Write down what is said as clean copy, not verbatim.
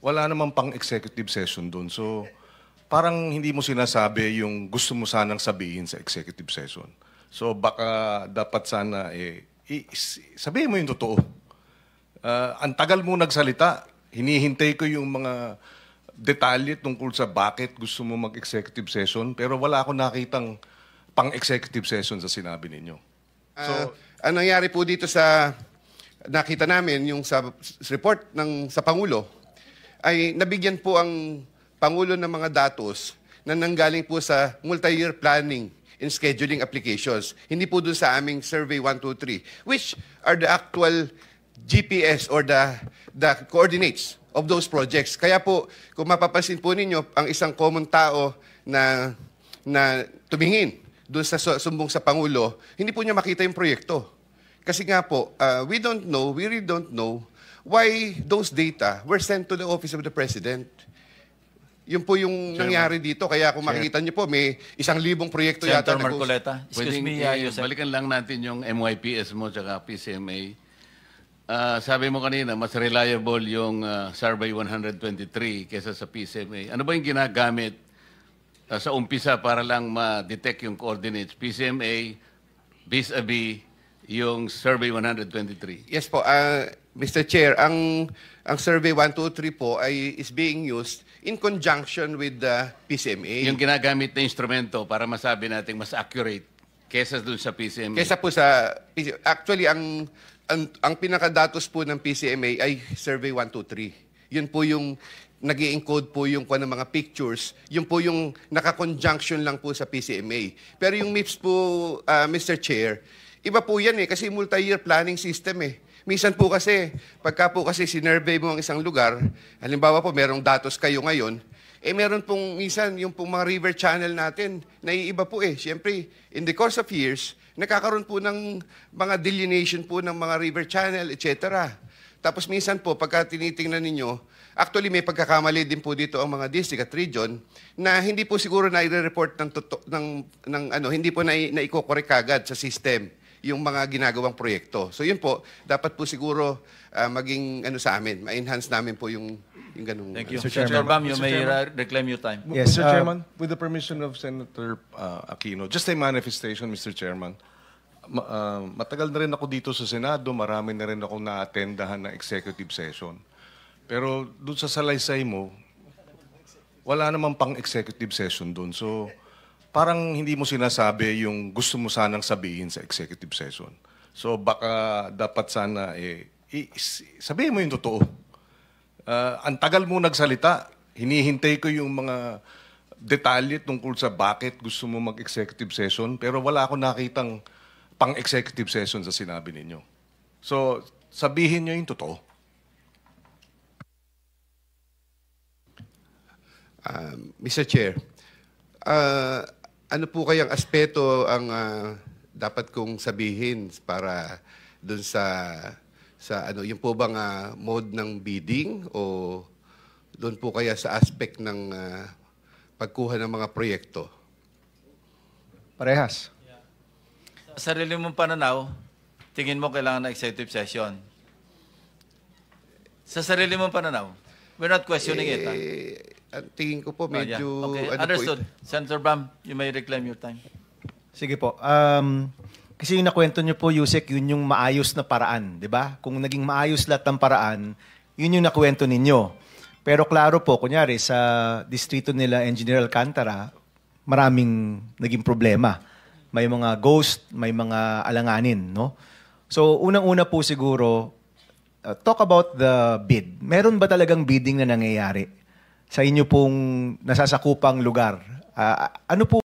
wala namang pang-executive session doon. So, parang hindi mo sinasabi yung gusto mo sanang sabihin sa executive session. So, baka dapat sana sabihin mo yung totoo. Ang tagal mo nagsalita, hinihintay ko yung mga detalye tungkol sa bakit gusto mo mag-executive session, pero wala akong nakitang pang-executive session sa sinabi ninyo. So, ang nangyari po dito sa nakita namin, yung sa report sa Pangulo, ay nabigyan po ang Pangulo ng mga datos na nanggaling po sa multi-year planning and scheduling applications. Hindi po doon sa aming Survey 123, which are the actual GPS or the coordinates of those projects. Kaya po, kung mapapansin po ninyo, ang isang common tao na tumingin doon sa sumbong sa Pangulo, hindi po niya makita yung proyekto. Kasi nga po, we really don't know why those data were sent to the Office of the President. Yun po yung nangyari dito. Kaya kung makikita niyo po, may 1,000 proyekto yata. Senator Marcoleta, excuse me, Yusek. Balikan lang natin yung MYPS mo at PCMA. Sabi mo kanina, mas reliable yung Survey 123 kesa sa PCMA. Ano ba yung ginagamit sa umpisa para lang ma-detect yung coordinates? PCMA vis-a-vis yung Survey 123. Yes po, Mr. Chair, ang Survey 123 po is being used in conjunction with the PCMA. Yung ginagamit na instrumento para masabi natin mas accurate kesa dun sa PCMA. Kesa po sa actually ang pinakadatos po ng PCMA ay Survey 123. Yun po yung nag-i-encode po yung ng mga pictures. Yun po yung naka-conjunction lang po sa PCMA. Pero yung MIPS po, Mr. Chair, iba po yan kasi multi-year planning system Minsan po kasi, pagka po kasi sinurvey mo ang isang lugar, halimbawa po merong datos kayo ngayon, meron pong minsan yung pong mga river channel natin, naiiba po Siyempre, in the course of years, nagkakaroon po ng mga delineation po ng mga river channel, etc. Tapos minsan po, pagka tinitingnan ninyo, actually may pagkakamali din po dito ang mga district at region na hindi po siguro na-report hindi po na-i-correct agad sa system yung mga ginagawang proyekto. So yun po, dapat po siguro maging sa amin, ma-enhance namin po yung ganung. Thank you. Mr. Senator Chairman. Bam, you may reclaim your time. Yes, Mr. Chairman, with the permission of Senator Aquino, just a manifestation, Mr. Chairman. Matagal na rin ako dito sa Senado, marami na rin akong na-attendahan na executive session. Pero doon sa salaysay mo, wala namang pang-executive session doon. So, parang hindi mo sinasabi yung gusto mo sanang sabihin sa executive session. So, baka dapat sana sabihin mo yung totoo. Ang tagal mo nagsalita, hinihintay ko yung mga detalye tungkol sa bakit gusto mo mag-executive session, pero wala akong nakitang pang-executive session sa sinabi ninyo. So, sabihin nyo yung totoo. Mr. Chair, ano po kayang aspeto ang dapat kong sabihin para dun sa yung po bang mode ng bidding o doon po kaya sa aspect ng pagkuha ng mga proyekto? Parehas. Sa sarili mong pananaw, tingin mo kailangan ng executive session. Sa sarili mong pananaw, we're not questioning it. Ang tingin ko po medyo... Okay, understood. Senator Bam, you may reclaim your time. Sige po. Kasi yung nakwento nyo po, Yusek, yun yung maayos na paraan, di ba? Kung naging maayos lahat ng paraan, yun yung nakwento ninyo. Pero klaro po, kunyari, sa distrito nila Engineer Alcantara, maraming naging problema. May mga ghost, may mga alanganin, no? So, unang-una po siguro, talk about the bid. Meron ba talagang bidding na nangyayari sa inyo pong nasasakupang lugar? Ano po